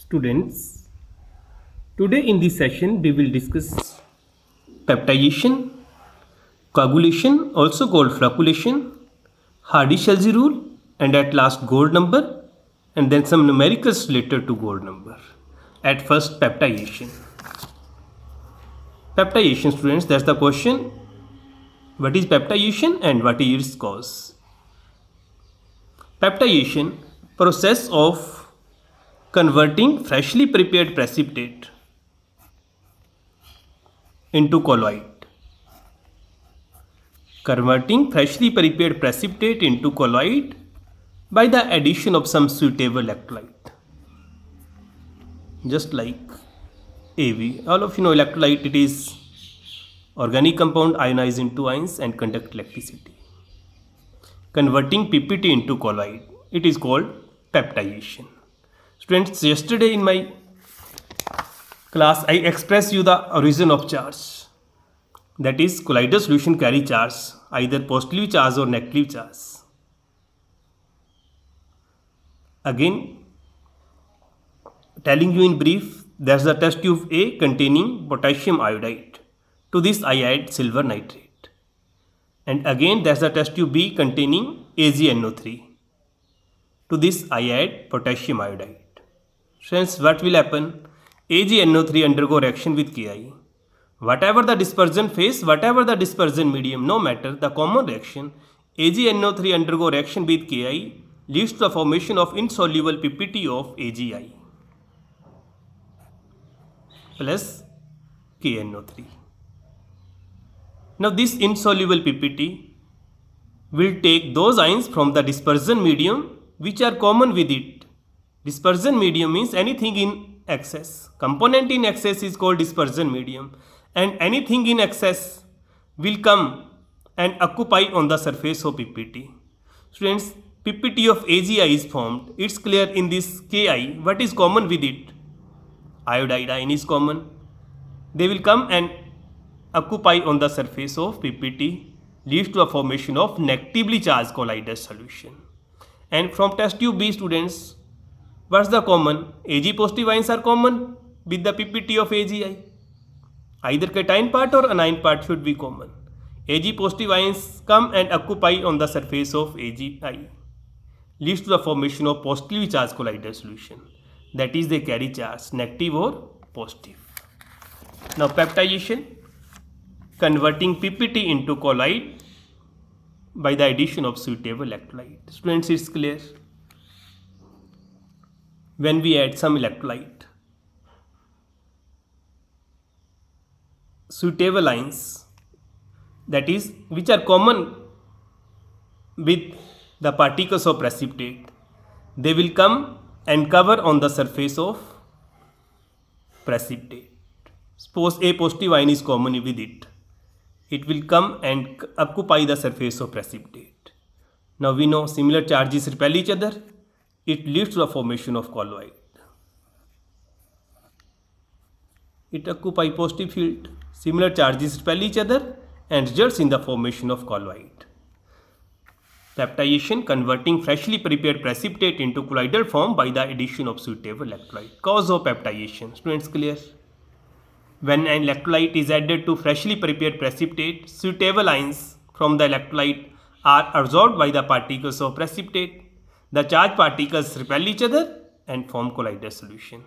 Students, today in this session we will discuss peptidation, coagulation, also called flocculation, Hardy-Schulze rule, and at last Gold number, and then some numericals related to Gold number. At first, peptidation. Peptidation, students, that's the question. What is peptidation and what is its cause? Peptidation, process of converting freshly prepared precipitate into colloid. Converting freshly prepared precipitate into colloid by the addition of some suitable electrolyte. Just like AV. All of you know electrolyte, it is organic compound ionized into ions and conduct electricity. Converting PPT into colloid, it is called peptidation. Students, yesterday in my class I expressed you the origin of charge, that is colloidal solution carry charge, either positively charged or negatively charged. Again, telling you in brief, there's the test tube A containing potassium iodide. To this I add silver nitrate. And again there's the test tube B containing AgNO3. To this I add potassium iodide. Friends, what will happen? AgNO3 undergo reaction with Ki. Whatever the dispersion phase, whatever the dispersion medium, no matter the common reaction, AgNO3 undergo reaction with Ki leads to the formation of insoluble PPT of AgI plus KNO3. Now this insoluble PPT will take those ions from the dispersion medium which are common with it. Dispersion medium means anything in excess. Component in excess is called dispersion medium, and anything in excess will come and occupy on the surface of PPT. Students, PPT of AgI is formed. It's clear in this Ki. What is common with it? Iodide ion is common. They will come and occupy on the surface of PPT, leads to a formation of negatively charged colloidal solution. And from test tube B, students, what's the common? Ag positive ions are common with the PPT of AgI. Either cation part or anion part should be common. Ag positive ions come and occupy on the surface of AgI, leads to the formation of positively charged colloidal solution. That is, they carry charge, negative or positive. Now peptidation, converting PPT into colloid by the addition of suitable electrolyte. Students, it's clear. When we add some electrolyte, suitable ions, that is, which are common with the particles of precipitate, they will come and cover on the surface of precipitate. Suppose A positive ion is common with it. It will come and occupy the surface of precipitate. Now we know similar charges repel each other. It leads to the formation of colloid. It occupies positive field. Similar charges repel each other and results in the formation of colloid. Peptidation, converting freshly prepared precipitate into colloidal form by the addition of suitable electrolyte. Cause of peptidation. Students, clear? When an electrolyte is added to freshly prepared precipitate, suitable ions from the electrolyte are absorbed by the particles of precipitate. The charged particles repel each other and form colloidal solution.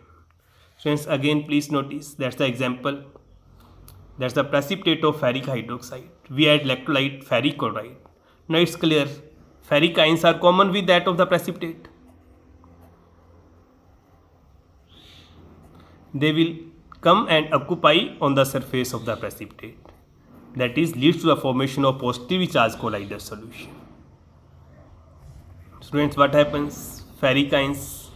Students, again please notice, that's the example. That's the precipitate of ferric hydroxide. We add electrolyte ferric chloride. Now it's clear, ferric ions are common with that of the precipitate. They will come and occupy on the surface of the precipitate. That is, leads to the formation of positively charged colloidal solution. Students, what happens? Ferric ions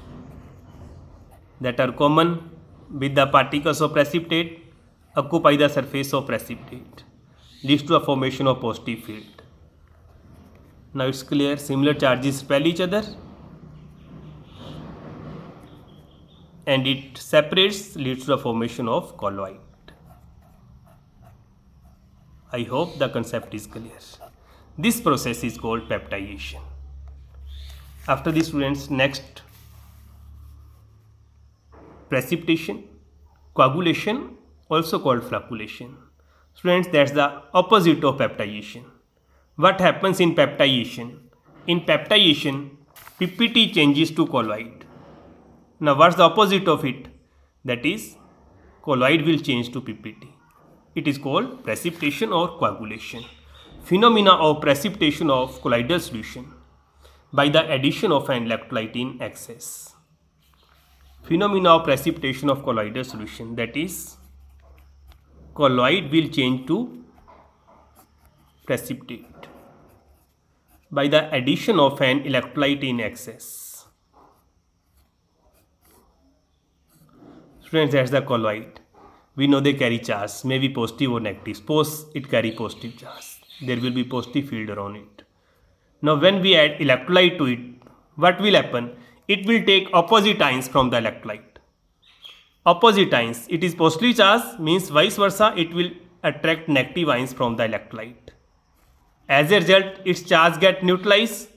that are common with the particles of precipitate occupy the surface of precipitate, leads to the formation of positive field. Now it's clear, similar charges repel each other and it separates, leads to the formation of colloid. I hope the concept is clear. This process is called peptidation. After the students, next precipitation, coagulation, also called flocculation. Students, that's the opposite of peptidation. What happens in peptidation? In peptidation, PPT changes to colloid. Now, what's the opposite of it? That is, colloid will change to PPT. It is called precipitation or coagulation. Phenomena of precipitation of colloidal solution by the addition of an electrolyte in excess. Phenomena of precipitation of colloidal solution, that is, colloid will change to precipitate by the addition of an electrolyte in excess. Students, that's the colloid. We know they carry charge, may be positive or negative. Suppose it carry positive charge. There will be positive field around it. Now, when we add electrolyte to it, what will happen? It will take opposite ions from the electrolyte. Opposite ions, it is positively charged, means vice versa, it will attract negative ions from the electrolyte. As a result, its charge get neutralized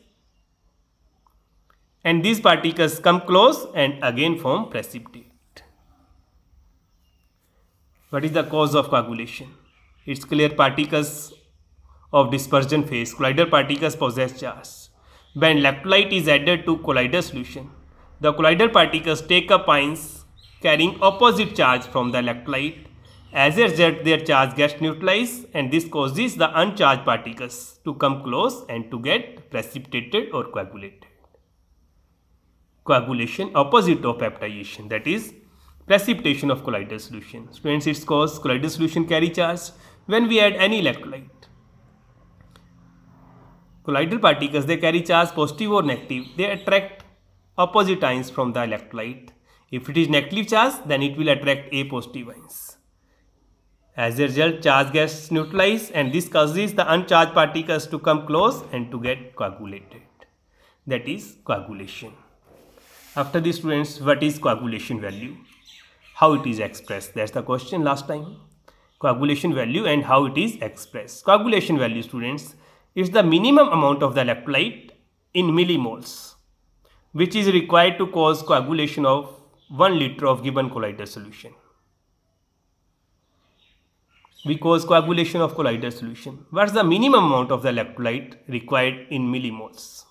and these particles come close and again form precipitate. What is the cause of coagulation? It's clear particles of dispersion phase, colloidal particles possess charge. When electrolyte is added to colloidal solution, the colloidal particles take up ions carrying opposite charge from the electrolyte. As a result, their charge gets neutralized and this causes the uncharged particles to come close and to get precipitated or coagulated. Coagulation, opposite of peptidation, that is precipitation of colloidal solution. Students, its cause, colloidal solution carry charge. When we add any electrolyte, colloidal particles, they carry charge positive or negative. They attract opposite ions from the electrolyte. If it is negative charge, then it will attract A positive ions. As a result, charge gets neutralized and this causes the uncharged particles to come close and to get coagulated. That is coagulation. After this, students, what is coagulation value? How it is expressed? That's the question last time. Coagulation value and how it is expressed. Coagulation value, students, is the minimum amount of the electrolyte in millimoles which is required to cause coagulation of 1 liter of given colloidal solution. We cause coagulation of colloidal solution. What is the minimum amount of the electrolyte required in millimoles?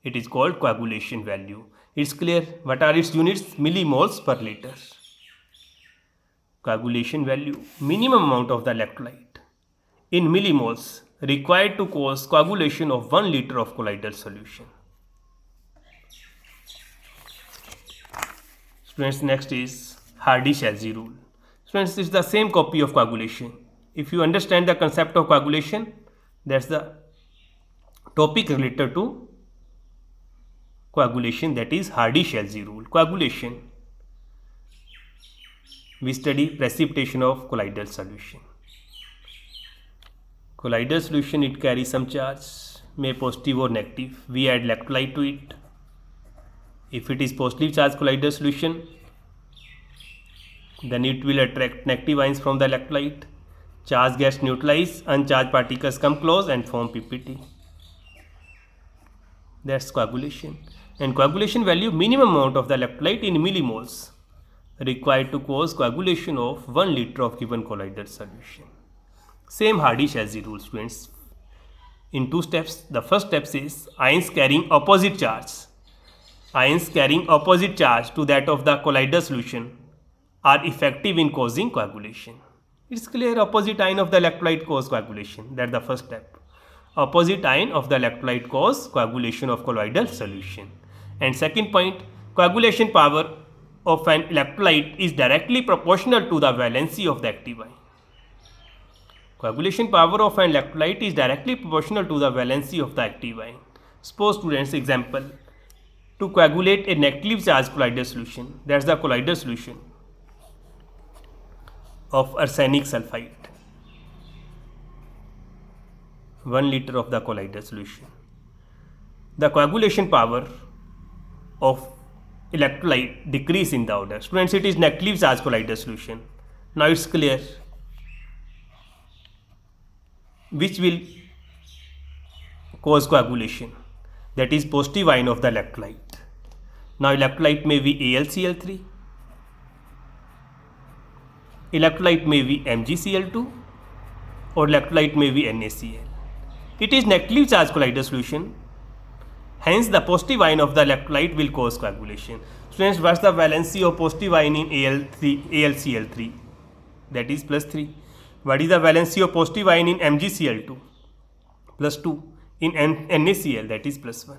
It is called coagulation value. It's clear. What are its units? Millimoles per liter. Coagulation value, minimum amount of the electrolyte in millimoles required to cause coagulation of 1 liter of colloidal solution. Students, next is Hardy-Schellze rule. Students, it's the same copy of coagulation. If you understand the concept of coagulation, that's the topic related to coagulation, that is Hardy-Schellze rule. Coagulation, we study precipitation of colloidal solution. Colloidal solution, it carries some charge, may positive or negative. We add electrolyte to it. If it is positive charged colloidal solution, then it will attract negative ions from the electrolyte. Charge gets neutralized, uncharged particles come close and form PPT. That's coagulation. And coagulation value, minimum amount of the electrolyte in millimoles required to cause coagulation of 1 liter of given colloidal solution. Same Hardy-Schellze rule, students, in 2 steps. The first step is ions carrying opposite charge. Ions carrying opposite charge to that of the colloidal solution are effective in causing coagulation. It's clear, opposite ion of the electrolyte cause coagulation. That's the first step. Opposite ion of the electrolyte cause coagulation of colloidal solution. And second point, coagulation power of an electrolyte is directly proportional to the valency of the active ion. Coagulation power of an electrolyte is directly proportional to the valency of the active ion. Suppose, students, example, to coagulate a negatively charged colloidal solution, that's the colloidal solution of arsenic sulfide, 1 liter of the colloidal solution. The coagulation power of electrolyte decrease in the order. Students, it is negatively charged colloidal solution. Now it's clear which will cause coagulation, that is positive ion of the electrolyte. Now electrolyte may be AlCl3 electrolyte may be MgCl2 or electrolyte may be NaCl. It is negatively charged colloidal solution. Hence, the positive ion of the electrolyte will cause coagulation. Students, what's the valency of positive ion in AlCl3? That is plus 3. What is the valency of positive ion in MgCl2? Plus 2. In NaCl, that is plus 1.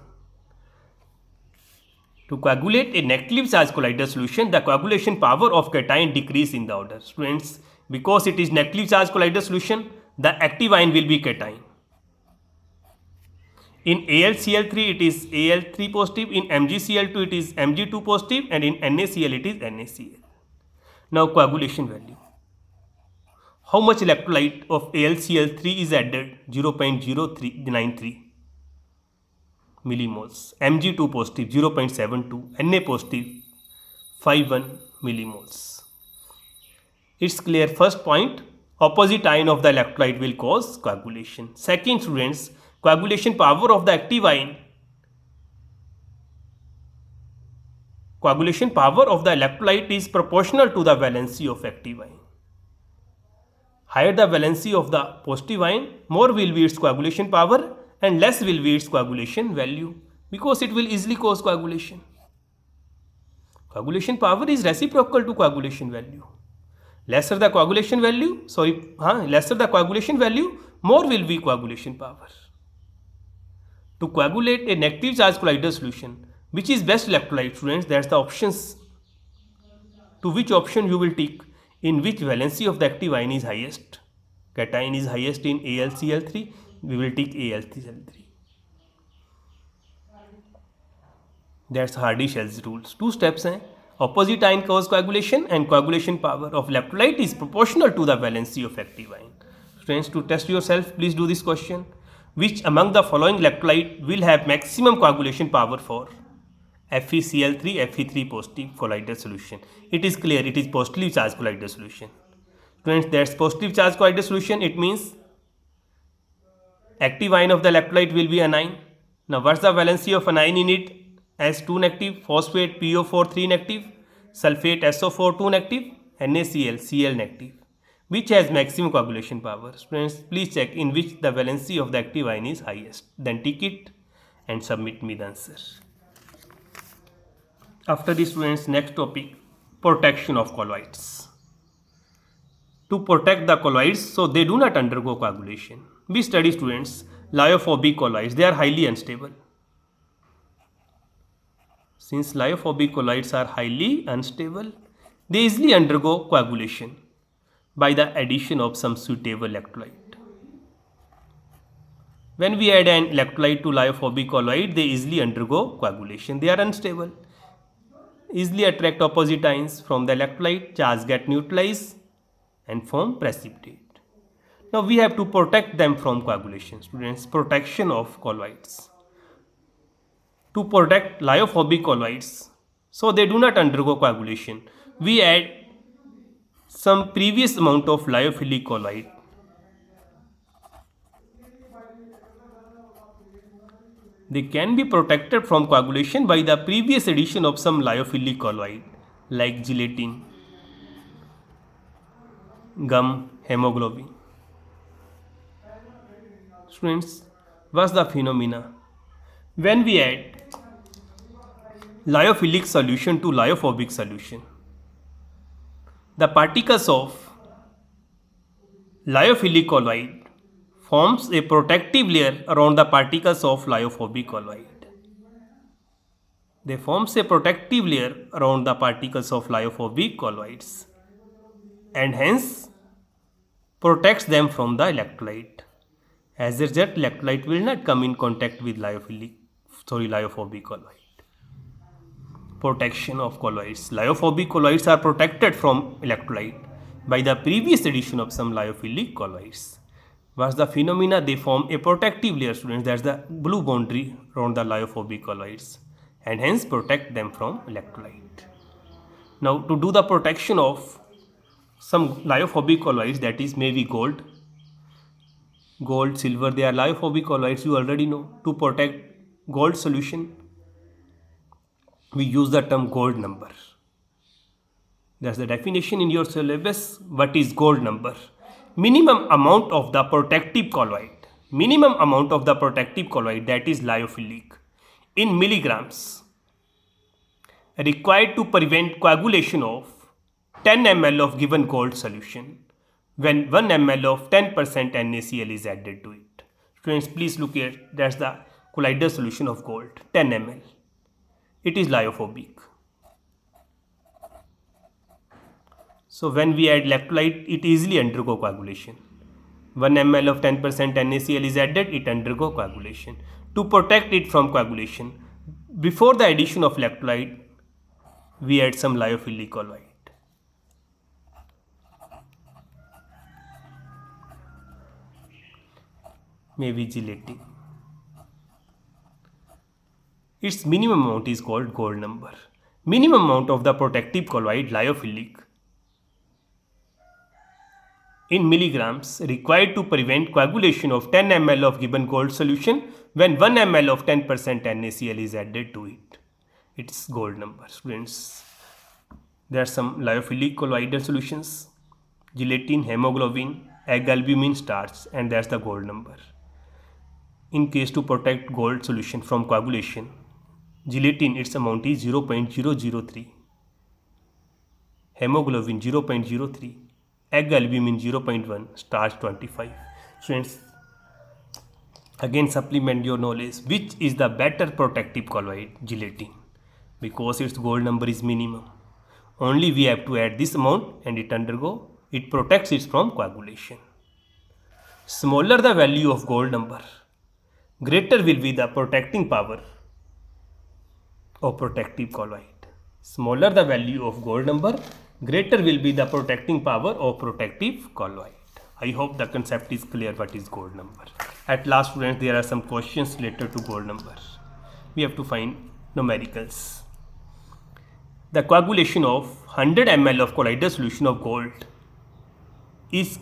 To coagulate a negatively charged colloidal solution, the coagulation power of cation decrease in the order. Students, because it is negatively charged colloidal solution, the active ion will be cation. In AlCl3 it is Al3 positive, in MgCl2 it is Mg2 positive, and in NaCl it is NaCl. Now coagulation value. How much electrolyte of AlCl3 is added? 0.0393 millimoles. Mg2 positive 0.72, Na positive 51 millimoles. It's clear. First point, opposite ion of the electrolyte will cause coagulation. Second, students, coagulation power of the active ion. Coagulation power of the electrolyte is proportional to the valency of active ion. Higher the valency of the positive ion, more will be its coagulation power and less will be its coagulation value, because it will easily cause coagulation. Coagulation power is reciprocal to coagulation value. Lesser the coagulation value, more will be coagulation power. To coagulate a negative charge colloidal solution, which is best electrolyte, students? That's the options. To which option you will take? In which valency of the active ion is highest? Cation is highest in AlCl3, we will take AlCl3. That's Hardy-Schell's rules. Two steps हैं. Opposite ion cause coagulation, and coagulation power of electrolyte is proportional to the valency of active ion. Students, to test yourself, please do this question. Which among the following electrolyte will have maximum coagulation power for FeCl3, Fe3 positive colloidal solution? It is clear, it is positively charged colloidal solution. Students, that's positive charged colloidal solution. It means active ion of the electrolyte will be anion. Now, what's the valency of anion in it? S2 negative, phosphate PO4 3 negative, sulfate SO4 2 negative, NaCl Cl negative. Which has maximum coagulation power? Students, please check in which the valency of the active ion is highest. Then tick it and submit me the answer. After this, students, next topic, protection of colloids. To protect the colloids so they do not undergo coagulation, we study, students, lyophobic colloids. They are highly unstable. Since lyophobic colloids are highly unstable, they easily undergo coagulation by the addition of some suitable electrolyte. When we add an electrolyte to lyophobic colloid, they easily undergo coagulation. They are unstable. Easily attract opposite ions from the electrolyte, charge get neutralized and form precipitate. Now we have to protect them from coagulation. Students, protection of colloids. To protect lyophobic colloids so they do not undergo coagulation, we add some previous amount of lyophilic colloid. They can be protected from coagulation by the previous addition of some lyophilic colloid like gelatin, gum, hemoglobin. Students, what's the phenomena? When we add lyophilic solution to lyophobic solution, the particles of lyophilic colloid forms a protective layer around the particles of lyophobic colloid. They forms a protective layer around the particles of lyophobic colloids and hence protects them from the electrolyte. As a result, electrolyte will not come in contact with lyophobic colloid. Protection of colloids. Lyophobic colloids are protected from electrolyte by the previous addition of some lyophilic colloids. What's the phenomena? They form a protective layer, students. That's the blue boundary around the lyophobic colloids and hence protect them from electrolyte. Now, to do the protection of some lyophobic colloids, that is maybe gold, silver, they are lyophobic colloids, you already know. To protect gold solution, we use the term gold number. That's the definition in your syllabus. What is gold number? Minimum amount of the protective colloid. Minimum amount of the protective colloid, that is lyophilic, in milligrams, required to prevent coagulation of 10 ml of given gold solution when 1 ml of 10% NaCl is added to it. Students, please look here. That's the colloidal solution of gold, 10 ml. It is lyophobic. So when we add electrolyte, it easily undergo coagulation. 1 ml of 10% NaCl is added, it undergo coagulation. To protect it from coagulation, before the addition of electrolyte, we add some lyophilic colloid. Maybe gelatin. Its minimum amount is called gold number. Minimum amount of the protective colloid lyophilic in milligrams required to prevent coagulation of 10 ml of given gold solution when 1 ml of 10% NaCl is added to it. It's gold number. Students, there are some lyophilic colloidal solutions: gelatin, hemoglobin, egg albumin, starch, and that's the gold number. In case to protect gold solution from coagulation, gelatin, its amount is 0.003, hemoglobin 0.03, egg albumin 0.1, starch 25. Students, again supplement your knowledge. Which is the better protective colloid? Gelatin, because its gold number is minimum. Only we have to add this amount and it protects it from coagulation. Smaller the value of gold number, greater will be the protecting power of protective colloid. Smaller the value of gold number, greater will be the protecting power of protective colloid. I hope the concept is clear what is gold number. At last, students, there are some questions related to gold number. We have to find numericals. The coagulation of 100 ml of colloidal solution of gold is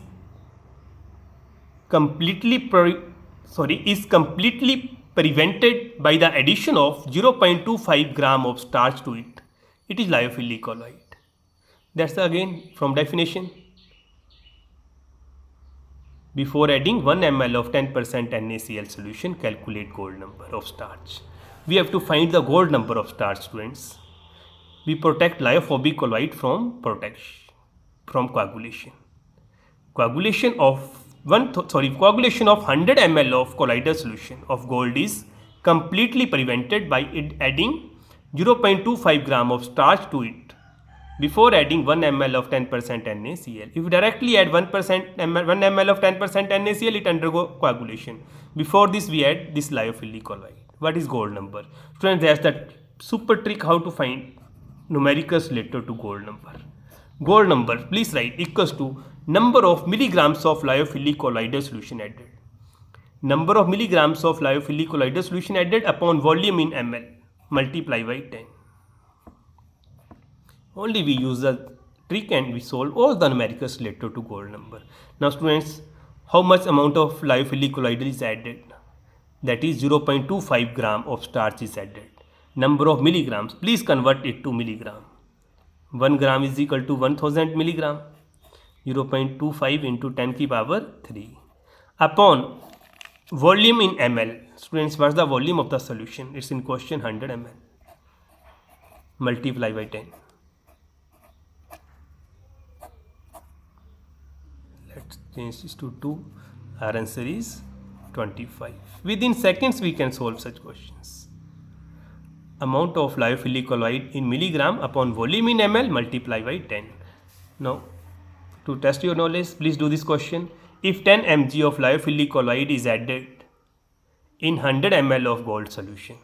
completely prevented by the addition of 0.25 gram of starch to it. It is lyophilic colloid. That's again from definition. Before adding 1 ml of 10% NaCl solution, calculate gold number of starch. We have to find the gold number of starch, students. We protect lyophobic colloid from coagulation. Coagulation of 100 ml of colloidal solution of gold is completely prevented by adding 0.25 gram of starch to it before adding 1 ml of 10% NaCl. If you directly add 1 ml of 10% NaCl, it undergo coagulation. Before this, we add this lyophilic colloid. What is gold number? Students, there's that super trick how to find numericals related to gold number. Gold number, please write, equals to number of milligrams of lyophilic colloidal solution added. Number of milligrams of lyophilic colloidal solution added upon volume in ml, multiply by 10. Only we use the trick and we solve all the numericals related to gold number. Now students, how much amount of lyophilic colloidal is added? That is 0.25 gram of starch is added. Number of milligrams, please convert it to milligram. 1 gram is equal to 1000 milligram. 0.25 into 10 की power 3 upon volume in ml. Students, what's the volume of the solution? It's in question 100 ml. Multiply by 10. Let's change this to 2. Our answer is 25. Within seconds we can solve such questions. Amount of lyophilic colloid in milligram upon volume in ml, multiply by 10. Now, to test your knowledge, please do this question. If 10 mg of lyophilic colloid is added in 100 ml of gold solution,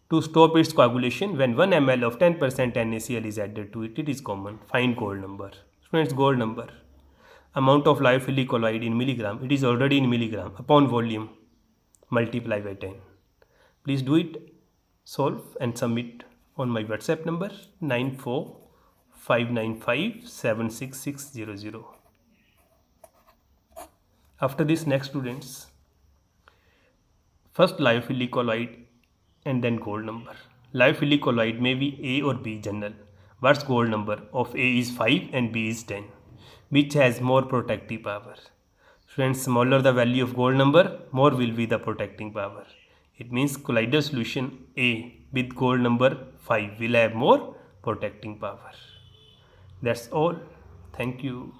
to stop its coagulation when 1 ml of 10% NaCl is added to it, it is common. Find gold number. Students, gold number. Amount of lyophilic colloid in milligram, it is already in milligram, upon volume, multiply by 10. Please do it, solve and submit on my WhatsApp number 9459576600. After this, next students, first lyophilic colloid and then gold number. Lyophilic colloid may be A or B general. What's gold number of A is 5 and B is 10? Which has more protective power? Friends, smaller the value of gold number, more will be the protecting power. It means collider solution A with gold number 5 will have more protecting power. That's all. Thank you.